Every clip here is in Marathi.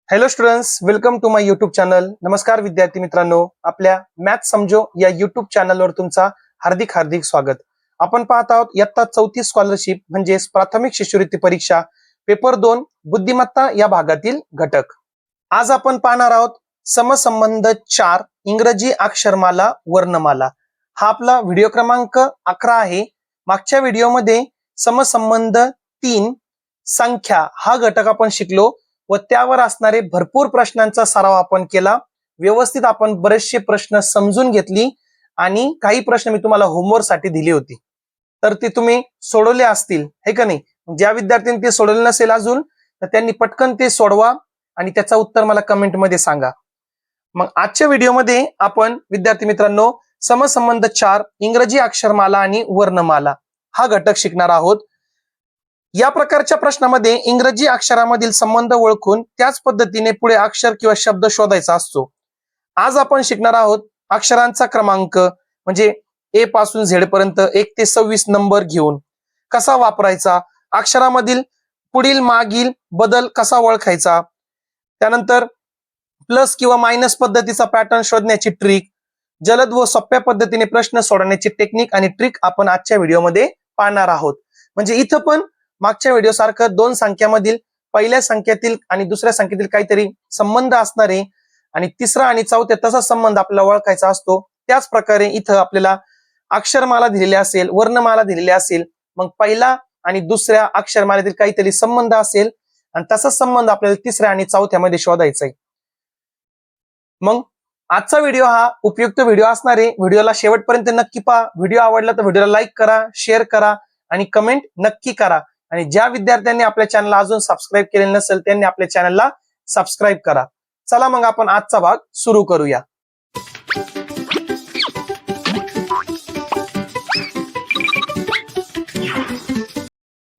Hello students, welcome to my YouTube channel. नमस्कार विद्यार्थी मित्रांनो, आपल्या मॅथ समजो या युट्यूब चॅनलवर तुमचा हार्दिक हार्दिक स्वागत. आपण पाहत आहोत इयत्ता 4थी स्कॉलरशिप म्हणजेच प्राथमिक शिष्यवृत्ती परीक्षा पेपर 2 बुद्धिमत्ता या भागातील घटक. आज आपण पाहणार आहोत समसंबंध 4 इंग्रजी अक्षरमाला वर्णमाला. हा आपला व्हिडिओ क्रमांक 11 आहे. मागच्या व्हिडिओमध्ये समसंबंध 3 संख्या हा घटक आपण शिकलो व त्यावर असणारे भरपूर प्रश्नांचा सराव आपण केला. व्यवस्थित आपण बरेचसे प्रश्न समजून घेतली आणि काही प्रश्न मी तुम्हाला होमवर्क साठी दिली होती, तर ते तुम्ही सोडवले असतील हे का नाही. ज्या विद्यार्थ्यांनी ते सोडवले नसेल अजून तर त्यांनी पटकन ते सोडवा आणि त्याचा उत्तर मला कमेंट मध्ये सांगा. मग आजच्या व्हिडिओमध्ये आपण विद्यार्थी मित्रांनो समसंबंध 4 इंग्रजी अक्षरमाला आणि वर्णमाला हा घटक शिकणार आहोत. या प्रकारच्या प्रश्नामध्ये इंग्रजी अक्षरामधील संबंध ओळखून त्याच पद्धतीने पुढे अक्षर किंवा शब्द शोधायचा असतो. आज आपण शिकणार आहोत अक्षरांचा क्रमांक म्हणजे ए पासून झेड पर्यंत 1 ते 26 नंबर घेऊन कसा वापरायचा, अक्षरामधील पुढील मागील बदल कसा ओळखायचा, त्यानंतर प्लस किंवा मायनस पद्धतीचा पॅटर्न शोधण्याची ट्रिक, जलद व सोप्या पद्धतीने प्रश्न सोडवण्याची टेक्निक आणि ट्रिक आपण आजच्या व्हिडिओमध्ये पाहणार आहोत. म्हणजे इथं पण मागच्या व्हिडिओ सारखं दोन संख्यामधील पहिल्या संख्येतील आणि दुसऱ्या संख्येतील काहीतरी संबंध असणारे आणि तिसरा आणि चौथ्या तसा संबंध आपल्याला ओळखायचा असतो. त्याच प्रकारे इथं आपल्याला अक्षरमाला दिलेली असेल, वर्णमाला दिलेली असेल, मग पहिला आणि दुसऱ्या अक्षरमालेतील काहीतरी संबंध असेल आणि तसाच संबंध आपल्याला तिसऱ्या आणि चौथ्यामध्ये शोधायचा आहे. मग आजचा व्हिडिओ हा उपयुक्त व्हिडिओ असणार आहे. व्हिडिओला शेवटपर्यंत नक्की पहा. व्हिडिओ आवडला तर व्हिडिओला लाईक करा, शेअर करा आणि कमेंट नक्की करा. आणि ज्या विद्यार्थ्यांनी आपल्या चॅनलला अजून सबस्क्राईब केलेलं नसेल त्यांनी आपल्या चॅनलला सबस्क्राईब करा. चला मग आपण आजचा भाग सुरू करूया.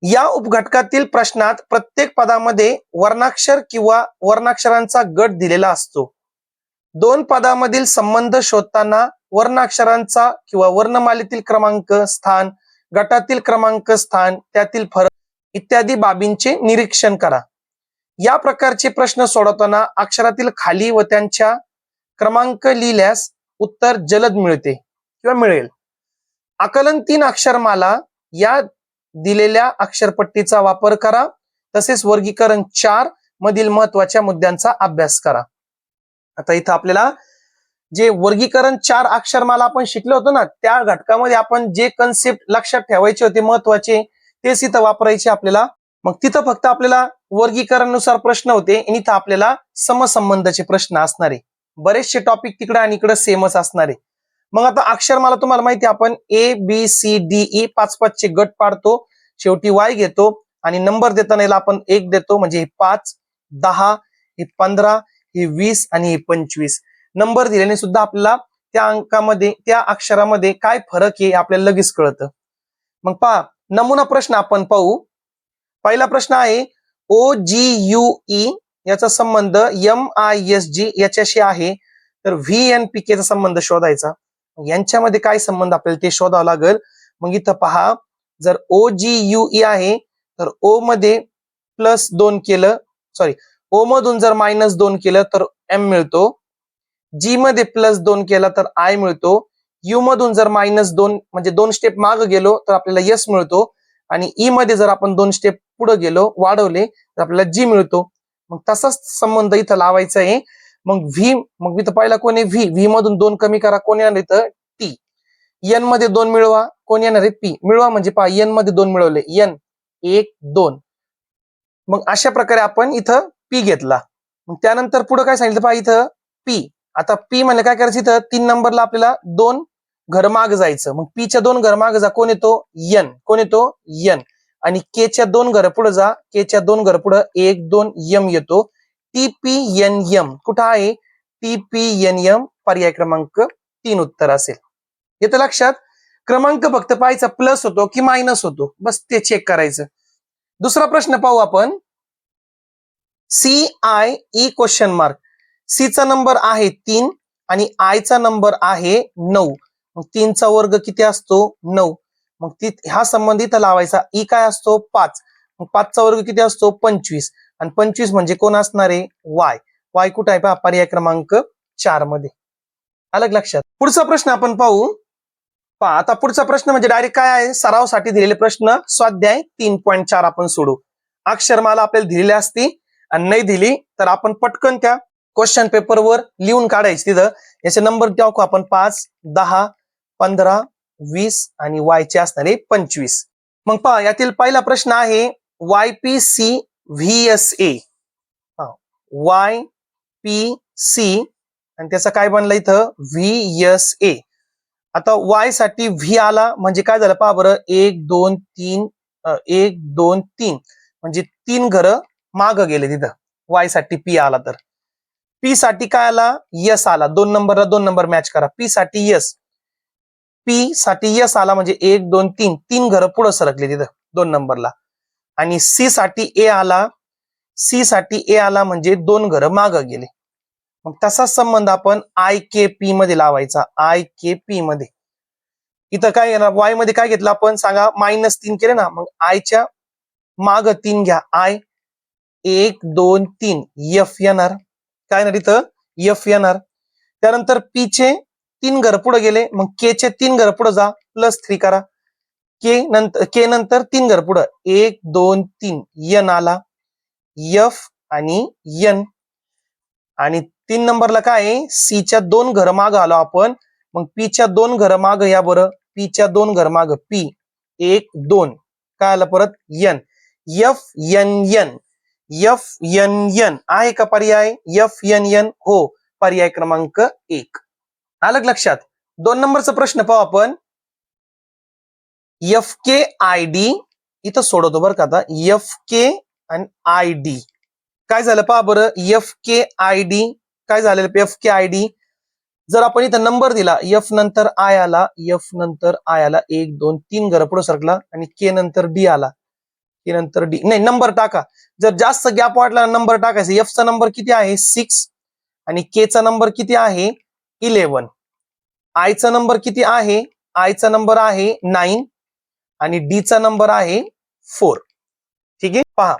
या उपघटकातील प्रश्नात प्रत्येक पदामध्ये वर्णाक्षर किंवा वर्णाक्षरांचा गट दिलेला असतो. दोन पदामधील संबंध शोधताना वर्णाक्षरांचा किंवा वर्णमालेतील क्रमांक स्थान, गटातील क्रमांक स्थान, त्यातील फरक इत्यादी बाबींचे निरीक्षण करा. या प्रकारचे प्रश्न सोडवताना अक्षरातील खाली व त्यांच्या क्रमांक लिहिल्यास उत्तर जलद मिळते किंवा मिळेल. आकलन 3 अक्षरमाला या दिलेल्या अक्षरपट्टीचा वापर करा. तसेच वर्गीकरण 4 मधील महत्वाच्या मुद्द्यांचा अभ्यास करा. आता इथं आपल्याला जे वर्गीकरण 4 अक्षरमाला आपण शिकलो होतो ना, त्या घटकामध्ये आपण जे कन्सेप्ट लक्षात ठेवायचे होते महत्वाचे तेच इथं वापरायचे आपल्याला. मग तिथं फक्त आपल्याला वर्गीकरणानुसार प्रश्न होते आणि इथं आपल्याला समसंबंधाचे प्रश्न असणारे. बरेचसे टॉपिक तिकडे आणि इकडे सेमच असणारे. मग आता अक्षरमाला तुम्हाला माहिती आहे आपण A B C D E 5-5 चे गट पाडतो, शेवटी वाय घेतो आणि नंबर देताना याला आपण 1 देतो. म्हणजे हे 5, 10, हे 15, हे 20 आणि हे 25 नंबर दिल्याने सुद्धा आपल्याला त्या अंकामध्ये त्या अक्षरामध्ये काय फरक आहे आपल्याला लगेच कळतं. मग पहा नमुना प्रश्न आपण पाहू. पहिला प्रश्न आहे OGUE याचा संबंध MISG याच्याशी आहे, तर VNPK चा संबंध शोधायचा. यांच्यामध्ये काय संबंध आपल्याला ते शोधावं लागेल. मग इथं पहा जर OGUE आहे तर O मध्ये +2 केलं, O मधून जर -2 केलं तर M मिळतो, G मध्ये +2 केला तर I मिळतो, U मधून जर -2 म्हणजे 2 स्टेप मागे गेलो तर आपल्याला S मिळतो आणि E मध्ये जर आपण 2 स्टेप पुढे गेलो वाढवले तर आपल्याला G मिळतो. मग तसाच संबंध इथं लावायचा आहे. मग इथं पहिला कोण आहे V मधून 2 कमी करा, कोण येणार इथं T. N मध्ये 2 मिळवा, कोण येणार आहे P मिळवा. म्हणजे पहा N मध्ये 2 मिळवले, N 1 2. मग अशा प्रकारे आपण इथं P घेतला. मग त्यानंतर पुढे काय सांगितलं पहा इथं P. आता P म्हणजे काय करायचं, इथं 3 नंबरला आपल्याला 2 घर माग जायचं. मग P च्या 2 घर माग जा, कोण येतो N, कोण येतो N. आणि K च्या 2 घर पुढे जा, K च्या 2 घर पुढे 1 2 M येतो. TPNM कुठं आहे TPNM, पर्याय क्रमांक 3 उत्तर असेल. येतं लक्षात. क्रमांक फक्त पाहायचा प्लस होतो की मायनस होतो, बस ते चेक करायचं. दुसरा प्रश्न पाहू आपण. CIE question mark. C चा नंबर आहे 3 आणि I चा नंबर आहे 9. मग 3 चा वर्ग किती असतो 9. मग हा संबंध इथं लावायचा. E काय असतो 5. मग 5 चा वर्ग किती असतो 25. आणि 25 म्हणजे कोण असणार आहे वाय. वाय कुठं आहे पहा पर्याय क्रमांक 4 मध्ये. अलग लक्षात. पुढचा प्रश्न आपण पाहू. पहा आता पुढचा प्रश्न म्हणजे डायरेक्ट काय आहे सरावसाठी दिलेले प्रश्न स्वाध्याय 3.4 आपण सोडू. अक्षरमाला आपल्याला दिलेली असती आणि नाही दिली तर आपण पटकन त्या क्वेश्चन पेपरवर लिहून काढायचे. तिथं याचे नंबर टाकू आपण 5, 10, 15, 20 आणि वायचे असणारे 25. मग पहा यातील पहिला प्रश्न आहे YPC VSA. YPC आणि त्याचा काय बनलं इथं VSA. आता वाय साठी व्ही आला म्हणजे काय झालं पहा बरं 1 2 3 1 2 3 म्हणजे 3 घरं माग गेले तिथं. वाय साठी पी आला तर पी साठी काय आला यस आला. 2 नंबरला 2 नंबर मॅच करा. पी साठी यस. पी साठी यस आला म्हणजे 1 2 3 3 घरं पुढे सरकले तिथं 2 नंबरला. आणि सी साठी ए आला. सी साठी ए आला म्हणजे 2 घरं माग गेले. मग तसाच संबंध आपण IKP मध्ये लावायचा. IKP मध्ये इथं काय येणार वाय मध्ये काय घेतलं आपण सांगा -3 केले ना. मग आयच्या माग 3 घ्या. आय 1 2 3 एफ येणार. काय येणार इथं एफ येणार. त्यानंतर पी चे 3 घर पुढे गेले मग के चे 3 घर पुढे जा +3 करा. के नंतर 3 घर पुढे 1 2 3 एन आला. एफ आणि एन आणि 3 नंबरला काय आहे सी च्या 2 घर माग आलो आपण. मग पी च्या 2 घर माग या बरं. पी च्या 2 घर माग पी 1 2 काय आलं परत N. F N N F N N आहे का पर्याय एफ एन एन हो पर्याय क्रमांक 1. अलग लक्षात. 2 नंबरचा प्रश्न पाहू आपण. FKID इथं सोडवतो बरं का आता. FK आणि ID काय झालं पहा बरं FKID काय झालेलं FKID जर आपण इथं नंबर दिला एफ नंतर आय आला. एफ नंतर आय आला 1 2 3 घर पुढे सरकला आणि के नंतर डी आला. के नंतर डी नाही नंबर टाका. जर जास्त गॅप वाटला नंबर टाकायचा. एफ चा नंबर किती आहे 6 आणि के चा नंबर किती आहे 11. आय चा नंबर किती आहे आय चा नंबर आहे 9 आणि डी चा नंबर आहे 4. ठीक आहे पहा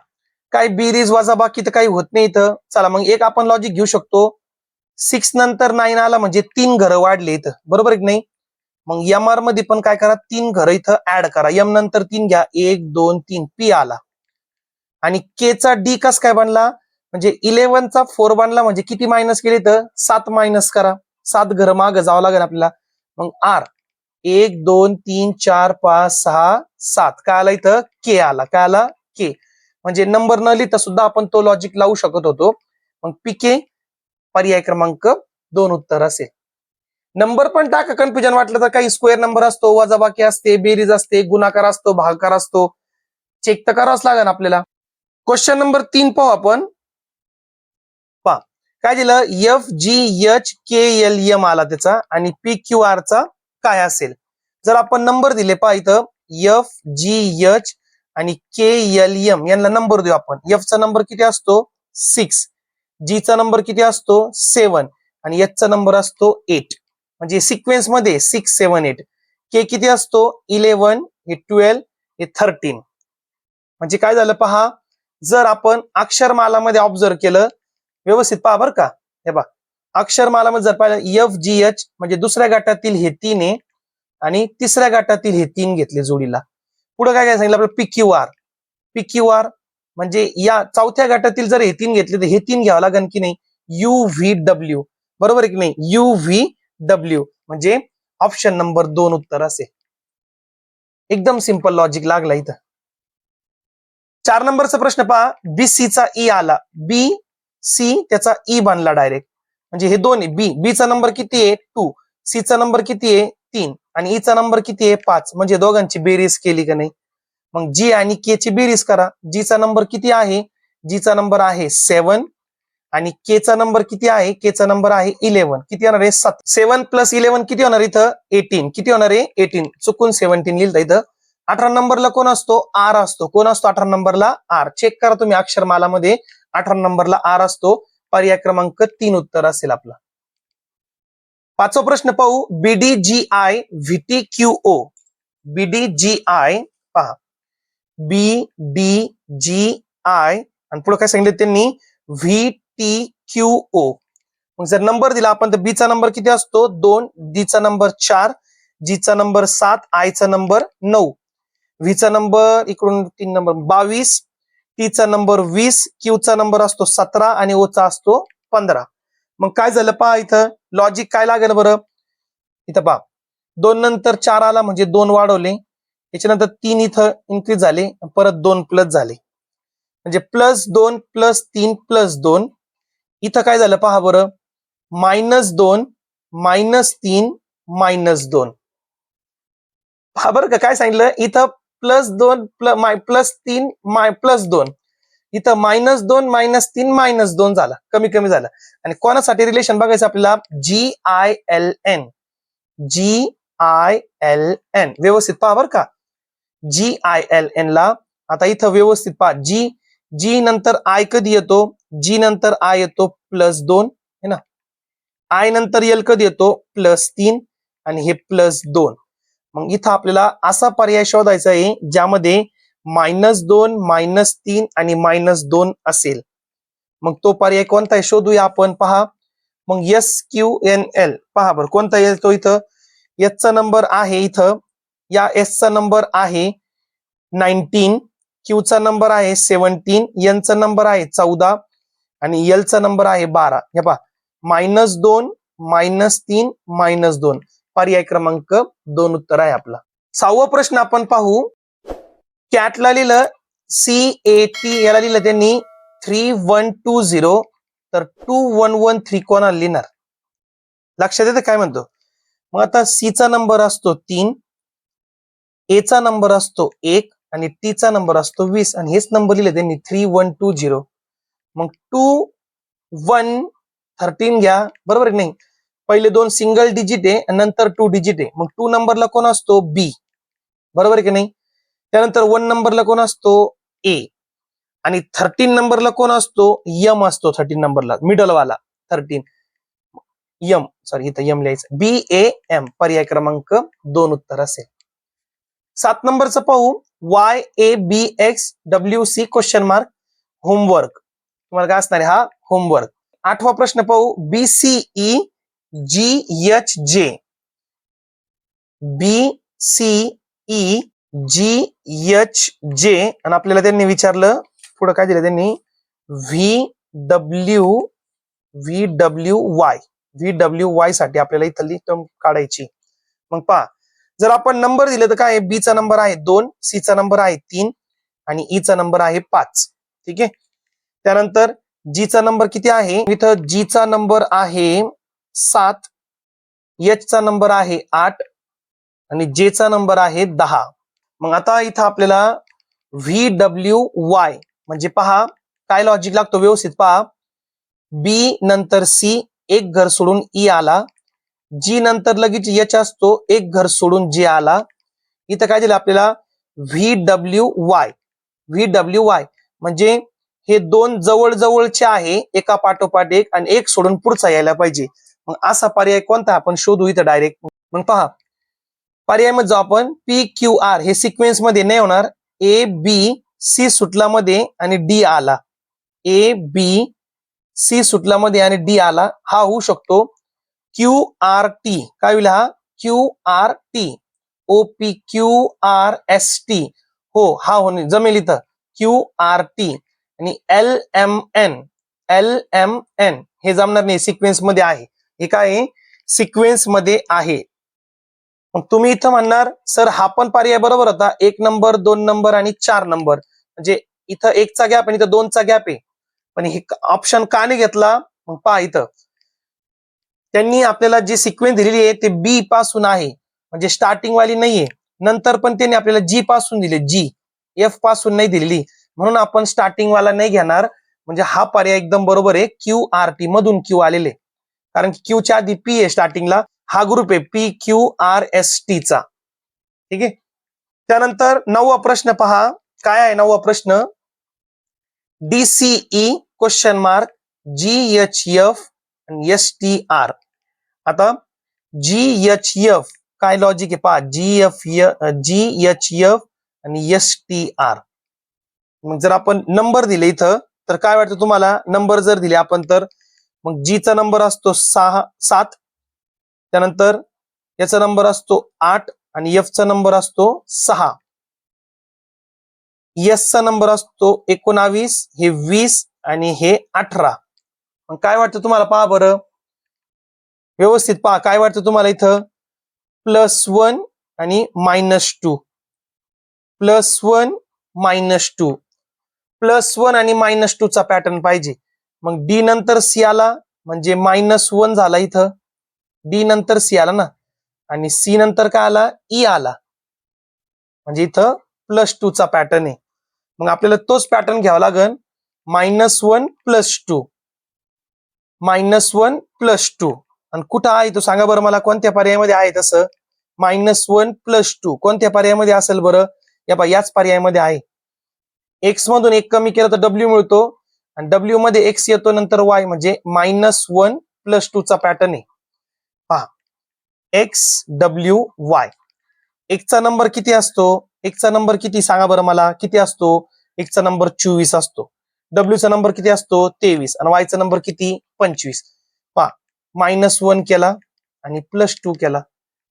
काय बेरीज वजाबाकी तर काही होत नाही इथं. चला मग एक आपण लॉजिक घेऊ शकतो. 6 नंतर 9 आला म्हणजे 3 घरं वाढले इथं बरोबर आहे की नाही. मग एम आर मध्ये पण काय करा 3 घरं इथं ऍड करा. एम नंतर 3 घ्या 1 2 3 पी आला. आणि के चा डी कस काय बनला म्हणजे 11 चा 4 बनला म्हणजे किती मायनस केले तर 7 मायनस करा. 7 घरं मागं जावं लागेल आपल्याला. मग आर 1 2 3 4 5 6 7 काय आला इथं के आला. काय आला के म्हणजे नंबर न लिहिता सुद्धा आपण तो लॉजिक लावू शकत होतो. मग पीके पर्याय क्रमांक 2 उत्तर असेल. नंबर पण टाका कन्फ्युजन वाटलं तर. काही स्क्वेअर नंबर असतो वजाबाकी असते बेरीज असते गुणाकार असतो भागाकार असतो. चेक तर करावंच लागेल आपल्याला. क्वेश्चन नंबर 3 पाहू आपण. पहा काय दिलं FGHKLM आला त्याचा आणि PQR चा काय असेल. जर आपण नंबर दिले पहा इथं FGH आणि KLM यांना नंबर देऊ आपण. F चा नंबर किती असतो 6. G चा नंबर किती असतो 7 आणि H चा नंबर असतो 8. म्हणजे सिक्वेन्स मध्ये 6 7 8. K किती असतो 11 हे 12 हे 13. म्हणजे काय झालं पहा जर आपण अक्षरमालामध्ये ऑब्झर्व केलं व्यवस्थित पहा बरं का. हे पहा अक्षरमालामध्ये जर पाहिलं FGH म्हणजे दुसऱ्या गटातील हे 3 आहे आणि तिसऱ्या गटातील हे 3 घेतले जोडीला. पुढे काय काय सांगितलं आपलं PQR. PQR म्हणजे या चौथ्या गटातील जर हे 3 घेतले तर हे 3 घ्यावं लागेल की नाही UVW बरोबर आहे की नाही UVW म्हणजे ऑप्शन नंबर 2 उत्तर असेल. एकदम सिंपल लॉजिक लागला इथं. 4 नंबरचा प्रश्न पहा BC चा ई आला. BC त्याचा ई बनला डायरेक्ट म्हणजे हे दोन बी बी चा नंबर किती आहे 2 सी चा नंबर किती आहे 3 आणि ई चा नंबर किती आहे 5 म्हणजे दोघांची बेरीज केली का नाही. मग जी आणि के ची बेरीज करा. जी चा नंबर किती आहे जी चा नंबर आहे 7 आणि के चा नंबर किती आहे के चा नंबर आहे 11. किती येणार आहे 7. 7 + 11 किती होणार इथं 18. किती होणार आहे 18. चुकून 17 लिहिलं इथं. 18 नंबरला कोण असतो आर असतो. कोण असतो 18 नंबरला आर. चेक करा तुम्ही अक्षरमालामध्ये 18 नंबरला आर असतो. पर्याय क्रमांक 3 उत्तर असेल आपला. 5वा प्रश्न पाहू BDGI VTQO. BDGI पहा BDGI आणि पुढे काय सांगितलं त्यांनी VTQO. मग जर नंबर दिला आपण तर बीचा नंबर किती असतो 2, डीचा नंबर 4, जीचा नंबर 7, आयचा नंबर 9, व्हीचा नंबर इकडून 3 नंबर 22, टीचा नंबर 20, क्यूचा नंबर असतो 17 आणि ओचा असतो 15. मग काय झालं पहा इथं लॉजिक काय लागेल बरं. इथं पहा 2 नंतर 4 आला म्हणजे 2 वाढवले, त्याच्यानंतर 3 इथं इन्क्रीज झाले, परत 2 प्लस झाले म्हणजे +2 +3 +2. इथं काय झालं पहा बरं -2 -3 -2. पहा बरं का काय सांगितलं इथं +2 +3 +2, इथं -2 -3 -2 झाला, कमी कमी झालं. आणि कोणासाठी रिलेशन बघायचं आपल्याला GILN. GILN व्यवस्थित पहा बरं का. GILN ला आता इथं व्यवस्थित पहा. जी नंतर आय कधी येतो, जी नंतर आय येतो +2 है ना, आय नंतर एल कधी येतो +3 आणि हे +2. मग इथं आपल्याला असा पर्याय शोधायचा आहे ज्यामध्ये -2 -3 आणि -2 असेल. मग तो पर्याय कोणता आहे शोधूया आपण. पहा मग SQNL पहा बरं कोणता येतो इथं. एसचा नंबर आहे इथं, या एसचा नंबर आहे 19, क्यूचा नंबर आहे 17, एनचा नंबर आहे 14 आणि एलचा नंबर आहे 12. हे पहा -2 -3 -2 पर्याय क्रमांक 2 उत्तर आहे आपला. 6वा प्रश्न आपण पाहू. कॅटला लिहिलं CAT, याला लिहिलं त्यांनी 3120, तर 2113 कोणाला लिहिणार लक्षात येतं काय म्हणतो. मग आता सीचा नंबर असतो 3, एचा नंबर असतो 1 आणि टीचा नंबर असतो 20 आणि हेच नंबर लिहिले त्यांनी 3120. मग 2113 घ्या बरोबर नाही, पहिले 2 सिंगल डिजिट आहे आणि नंतर 2 डिजिट आहे. मग 2 नंबरला कोण असतो बी बरोबर आहे की नाही. त्यानंतर 1 नंबरला कोण असतो ए आणि 13 नंबरला कोण असतो यम असतो. 13 नंबरला मिडल वाला 13 यम, सॉरी इथं यम लिहायचं BAM पर्याय क्रमांक 2 उत्तर असेल. 7 नंबरचं पाहू. YABXWC question mark homework. तुम्हाला काय असणार आहे हा होमवर्क. 8वा प्रश्न पाहू. BCEGHJ BCEGHJ आणि आपल्याला त्यांनी विचारलं पुढे काय दिलं त्यांनी VWY साठी आपल्याला इथली टर्म काढायची. मग पहा जर आपण नंबर दिले तर काय बीचा नंबर आहे 2, सीचा नंबर आहे 3 आणि ईचा नंबर आहे 5. ठीक आहे. त्यानंतर जीचा नंबर किती आहे इथं जीचा नंबर आहे 7, एचचा नंबर आहे 8 आणि जेचा नंबर आहे 10. मग आता इथं आपल्याला VWY म्हणजे पहा काय लॉजिक लागतो व्यवस्थित पहा. बी नंतर सी, एक घर सोडून ई आला, जी नंतर लगेच एच असतो, एक घर सोडून जे आला. इथं काय दिलं आपल्याला VWY म्हणजे हे 2 जवळ जवळचे आहे एका पाठोपाठ एक आणि एक सोडून पुढचा यायला पाहिजे. मग असा पर्याय कोणता आपण शोधू इथं डायरेक्ट. मग पहा पर्याय मध्ये जाऊ आपण. PQR हे सिक्वेन्स मध्ये नाही होणार. ABC सुटला मध्ये आणि डी आला, ABC सुटला मध्ये आणि डी आला, हा होऊ शकतो QRT. काय होईल हा QRT, OPQRST हो हा होणे जमेल इथं QRT. आणि LMN हे जमणार नाही, सिक्वेन्स मध्ये आहे. हे काय सिक्वेन्स मध्ये आहे. मग तुम्ही इथं म्हणणार सर हा पण पर्याय बरोबर होता, 1 नंबर 2 नंबर आणि 4 नंबर म्हणजे इथं 1 चा गॅप आणि इथं 2 चा गॅप आहे, पण हे ऑप्शन का नाही घेतला. मग पहा इथं त्यांनी आपल्याला जी सिक्वेन्स दिलेली आहे ते बी पासून आहे म्हणजे स्टार्टिंग वाली नाहीये, नंतर पण त्यांनी आपल्याला जी पासून दिले, जी एफ पासून नाही दिलेली, म्हणून आपण स्टार्टिंग वाला नाही घेणार. म्हणजे हा पर्याय एकदम बरोबर आहे. QRT मधून क्यू आलेले, कारण की क्यूच्या आधी पी आहे स्टार्टिंगला, हा ग्रुप आहे PQRST चा. ठीक आहे. त्यानंतर 9वा प्रश्न पहा काय आहे. 9वा प्रश्न DCE क्वेश्चन मार्क GHF आणि STR. आता GHF काय लॉजिक आहे पहा. GHF आणि STR. मग जर आपण नंबर दिले इथं तर काय वाटतं तुम्हाला, नंबर जर दिले आपण तर मग जी चा नंबर असतो 7, त्यानंतर याचा नंबर असतो 8 आणि एफ चा नंबर असतो 6, एस चा नंबर असतो 19, हे 20 आणि हे 18. मग काय वाटतं तुम्हाला, पहा बरं व्यवस्थित पहा, काय वाटतं तुम्हाला इथं +1 आणि -2, +1 -2, +1 आणि -2 चा पॅटर्न पाहिजे. मग डी नंतर सी आला म्हणजे -1 झाला, इथं डी नंतर सी आला ना, आणि सी नंतर काय आला, ई आला, म्हणजे इथं +2 चा पॅटर्न आहे. मग आपल्याला तोच पॅटर्न घ्यावा लागेल, -1 +2, -1 +2. आणि कुठं आहे तो सांगा बरं मला, कोणत्या पर्यायामध्ये आहे तसं -1 +2 कोणत्या पर्यायामध्ये असेल बरं, याच पर्यायामध्ये आहे. एक्स मधून एक कमी केलं तर डब्ल्यू मिळतो, आणि डब्ल्यू मध्ये एक्स येतो नंतर वाय, म्हणजे -1 +2 चा पॅटर्न आहे. पहा XWY. एक्सचा नंबर किती असतो, एक्सचा नंबर किती सांगा बरं मला, किती असतो, एक्सचा नंबर 24 असतो, डब्ल्यू चा नंबर किती असतो 23, आणि वाय चा नंबर किती 25. पहा -1 केला आणि +2 केला,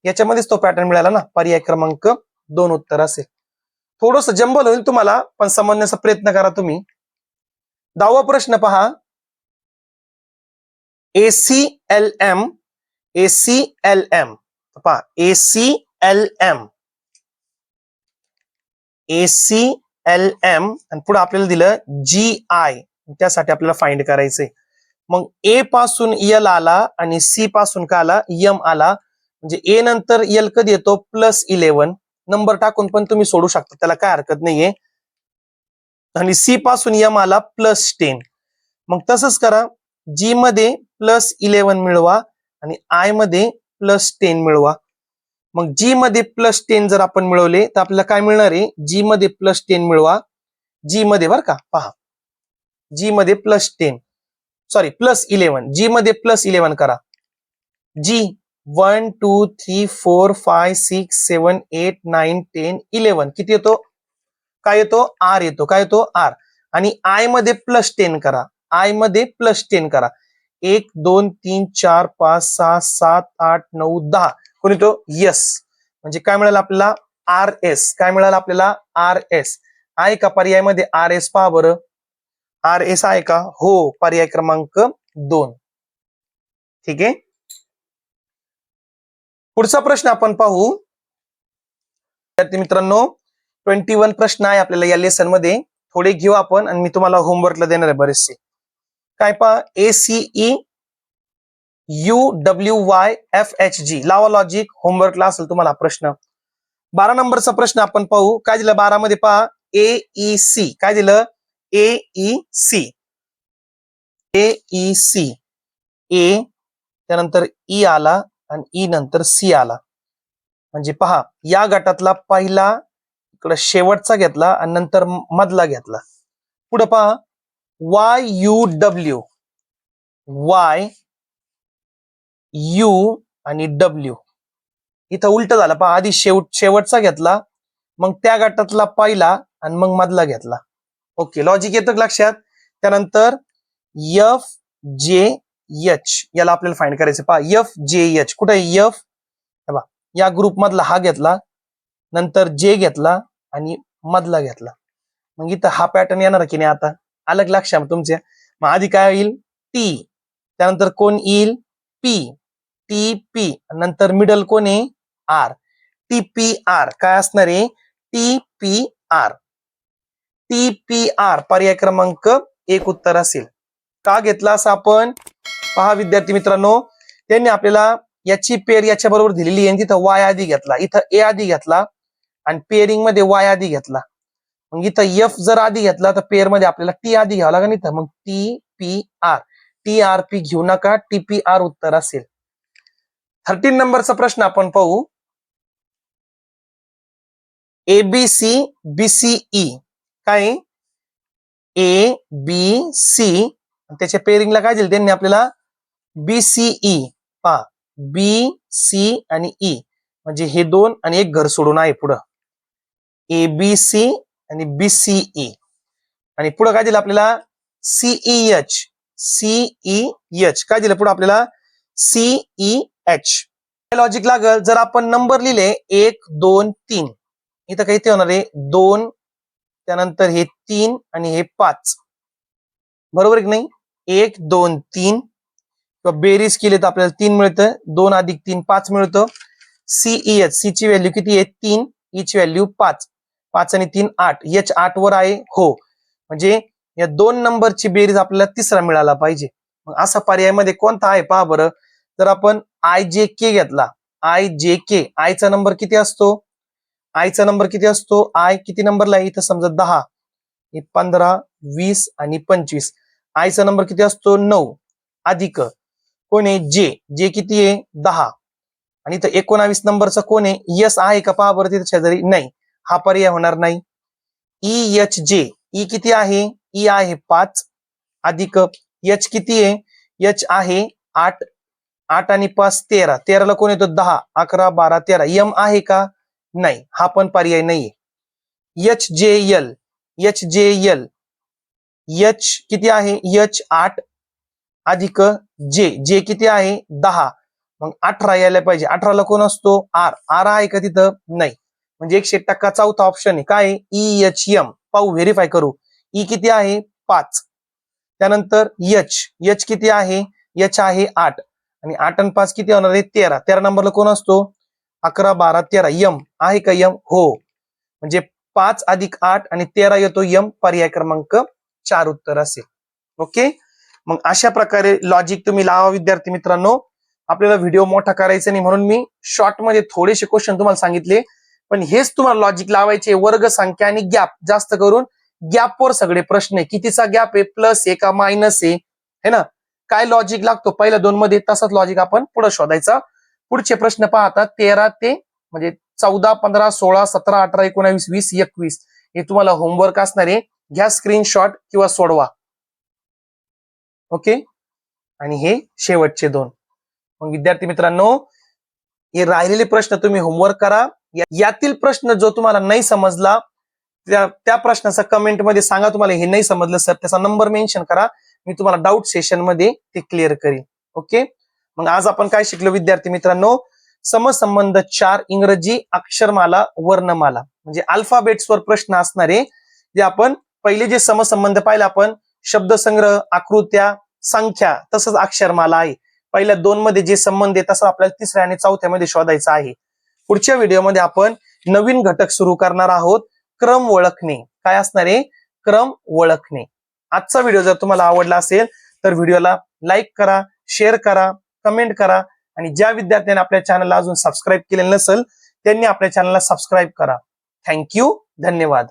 याच्यामध्येच तो पॅटर्न मिळाला ना, पर्याय क्रमांक 2 उत्तर असेल. थोडंसं जंबल होईल तुम्हाला, पण समजण्याचा प्रयत्न करा तुम्ही. 10वा प्रश्न पहा, ACLM, ACLM पहा ACLM, ACLM आणि पुढे आपल्याला दिलं GI, त्यासाठी आपल्याला फाइंड करायचंय. मग ए पासून एल आला आणि सी पासून काय आला, एम आला, म्हणजे ए नंतर एल कधी येतो +11, नंबर टाकून पण तुम्ही सोडू शकता, त्याला काय हरकत नाहीये. आणि सी पासून एम आला +10. मग तसंच करा, जी मध्ये +11 मिळवा आणि आय मध्ये +10 मिळवा. मग जी मध्ये +10 जर आपण मिळवले तर आपल्याला काय मिळणार आहे, जी मध्ये +10 मिळवा, जी मध्ये बरं का, पहा जी मध्ये +10 सॉरी +11, जी मध्ये +11 करा. जी 1 2 3 4 5 6 7 8 9 10 11 किती येतो, काय येतो आर येतो, काय येतो आर. आणि आय मध्ये +10 करा, आय मध्ये +10 करा. 1 2 3 4 5 6 7 8 9 10 कोण येतो यस, म्हणजे काय मिळालं आपल्याला RS, काय मिळालं आपल्याला RS. आहे का पर्यायामध्ये RS, पहा बरं RS आहे का, हो, पर्याय क्रमांक 2. ठीक आहे. पुढचा प्रश्न आपण पाहू विद्यार्थी मित्रांनो. 21 प्रश्न आहे आपल्याला या लेसन मध्ये, थोडे घेऊ आपण आणि मी तुम्हाला होमवर्कला देणार आहे बरेचसे. काय पहा, ACE UWYFHG, लावा लॉजिक, होमवर्कला असेल तुम्हाला प्रश्न. 12 नंबरचा प्रश्न आपण पाहू, काय दिलं 12 मध्ये पहा, AEC, काय दिलं AEC, AEC, ए त्यानंतर ई आला आणि ई नंतर सी आला, म्हणजे पहा या गटातला पहिला इकडे शेवटचा घेतला आणि नंतर मधला घेतला. पुढे पहा YUW, YU आणि W, इथं उलट झालं पहा, आधी शेवटचा घेतला, मग त्या गटातला पहिला आणि मग मधला घेतला. ओके, लॉजिक येतं लक्षात. त्यानंतर FJH, याला आपल्याला फाइंड करायचं, पहा FJH कुठे आहे, एफ या ग्रुप मधला हा घेतला, नंतर जे घेतला आणि मधला घेतला, मग इथं हा पॅटर्न येणार की नाही, आता अलग लक्षात तुमच्या. मग आधी काय येईल टी, त्यानंतर कोण येईल पी, टी पी, नंतर मिडल कोण आहे आर, TPR, काय असणार आहे TPR, TPR पर्याय क्रमांक 1 उत्तर असेल. का घेतला असं आपण पहा विद्यार्थी मित्रांनो, त्यांनी आपल्याला याची पेअर याच्या बरोबर दिलेली आहे, तिथं वाय आधी घेतला, इथं ए आधी घेतला आणि पेअरिंग मध्ये वाय आधी घेतला. मग इथं एफ जर आधी घेतला तर पेअर मध्ये आपल्याला टी आधी घ्यावं लागेल, इथं मग TPR, TRP घेऊ नका, TPR उत्तर असेल. 13 नंबरचा प्रश्न आपण पाहू, ABC BCE, काय ABC, त्याच्या पेअरिंगला काय दिलं त्यांनी आपल्याला BCE, पहा BC आणि E, म्हणजे हे दोन आणि एक घर सोडून आहे पुढं ABC आणि BCE, आणि पुढं काय दिलं आपल्याला CEH. CEH काय दिलं पुढे आपल्याला? CEH. लॉजिक लागल जर आपण नंबर लिहिले 1 2 3, इथं काही ते होणार आहे 2, त्यानंतर हे 3 आणि हे 5, बरोबर की नाही? 1 2 3 किंवा बेरीज केली तर आपल्याला 3 मिळतं, 2 अधिक 3 5 मिळतं. CEH, सी ची व्हॅल्यू किती आहे? 3, ई ची व्हॅल्यू 5, 5 आणि 3 8, H 8 वर आहे हो, म्हणजे या दोन नंबरची बेरीज आपल्याला तिसरा मिळाला पाहिजे. मग असा पर्यायामध्ये कोणता आहे पहा बरं. जर आपण IJK घेतला, IJK, आय चा नंबर किती असतो? आय चा नंबर किती असतो? आय किती नंबरला आहे? इथं समजा 10, 15, 20 आणि 25. आय चा नंबर किती असतो? 9, अधिक कोण आहे? जे. जे किती आहे? 10, आणि इथं 19 नंबरचा कोण आहे? यस आहे का पहा बरं तिथे शेजारी? नाही, हा पर्याय होणार नाही. EHJ, ई किती आहे? ई आहे 5, अधिक एच किती आहे? एच आहे 8, 8 आणि 5 13, 13ला कोण येतो? 10, 11 12 13. एम आहे का? नाही, हा पण पर्याय नाहीये. HJL, HJL, एच किती आहे? एच 8, अधिक जे. जे किती आहे? 10, मग 18 यायला पाहिजे. 18ला कोण असतो? आर. आर आहे का तिथं? नाही, म्हणजे 100% चौथा ऑप्शन आहे काय? EHM. पाहू, व्हेरीफाय करू. ई किती आहे? 5, त्यानंतर एच. एच किती आहे? एच आहे 8, आणि 8 आणि 5 किती होणार आहे? 13. 13 नंबरला कोण असतो? 11 12 13. यम आहे का? यम हो, म्हणजे 5 अधिक 8 आणि 13 येतो यम. पर्याय क्रमांक 4 उत्तर असेल. ओके, मग अशा प्रकारे लॉजिक तुम्ही लावा विद्यार्थी मित्रांनो. आपल्याला व्हिडिओ मोठा करायचा नाही म्हणून मी शॉर्ट मध्ये थोडेसे क्वेश्चन तुम्हाला सांगितले, पण हेच तुम्हाला लॉजिक लावायचे. वर्ग संख्या आणि गॅप, जास्त करून गॅपवर सगळे प्रश्न आहे. कितीचा गॅप आहे? प्लस आहे का मायनस आहे? है ना? काय लॉजिक लागतो पहिल्या दोन मध्ये, तसाच लॉजिक आपण पुढे शोधायचा. पुढचे प्रश्न पाहता 13 ते म्हणजे 14 15 16 17 18 19 20 21, हे तुम्हाला होमवर्क असणार आहे. घ्या स्क्रीनशॉट किंवा सोडवा. ओके, आणि हे शेवटचे दोन. मग विद्यार्थी मित्रांनो, हे राहिलेले प्रश्न तुम्ही होमवर्क करा. यातील प्रश्न जो तुम्हाला नाही समजला त्या प्रश्नाचा कमेंट मध्ये सांगा. तुम्हाला हे नाही समजलं सर, त्याचा नंबर मेन्शन करा, मी तुम्हाला डाऊट सेशन मध्ये ते क्लिअर करीन. ओके, मग आज आपण काय शिकलो विद्यार्थी मित्रांनो? समसंबंध 4, इंग्रजी अक्षरमाला वर्णमाला, म्हणजे अल्फाबेट्सवर प्रश्न असणारे. जे आपण पहिले जे समसंबंध पाहिले आपण, शब्दसंग्रह, आकृत्या, संख्या, तसंच अक्षरमाला आहे. पहिल्या दोन मध्ये जे संबंध आहे तसं आपल्याला तिसऱ्या आणि चौथ्या मध्ये शोधायचं आहे. पुढच्या व्हिडिओमध्ये आपण नवीन घटक सुरू करणार आहोत, क्रम ओळखणे. काय असणार आहे? क्रम ओळखणे. आजचा व्हिडिओ जर तुम्हाला आवडला असेल तर व्हिडिओला लाईक करा, शेअर करा, कमेंट करा, आणि ज्या विद्यार्थ्यांनी आपल्या चॅनलला अजून सबस्क्राईब केलेलं नसेल त्यांनी आपल्या चॅनलला सबस्क्राईब करा. थँक्यू, धन्यवाद.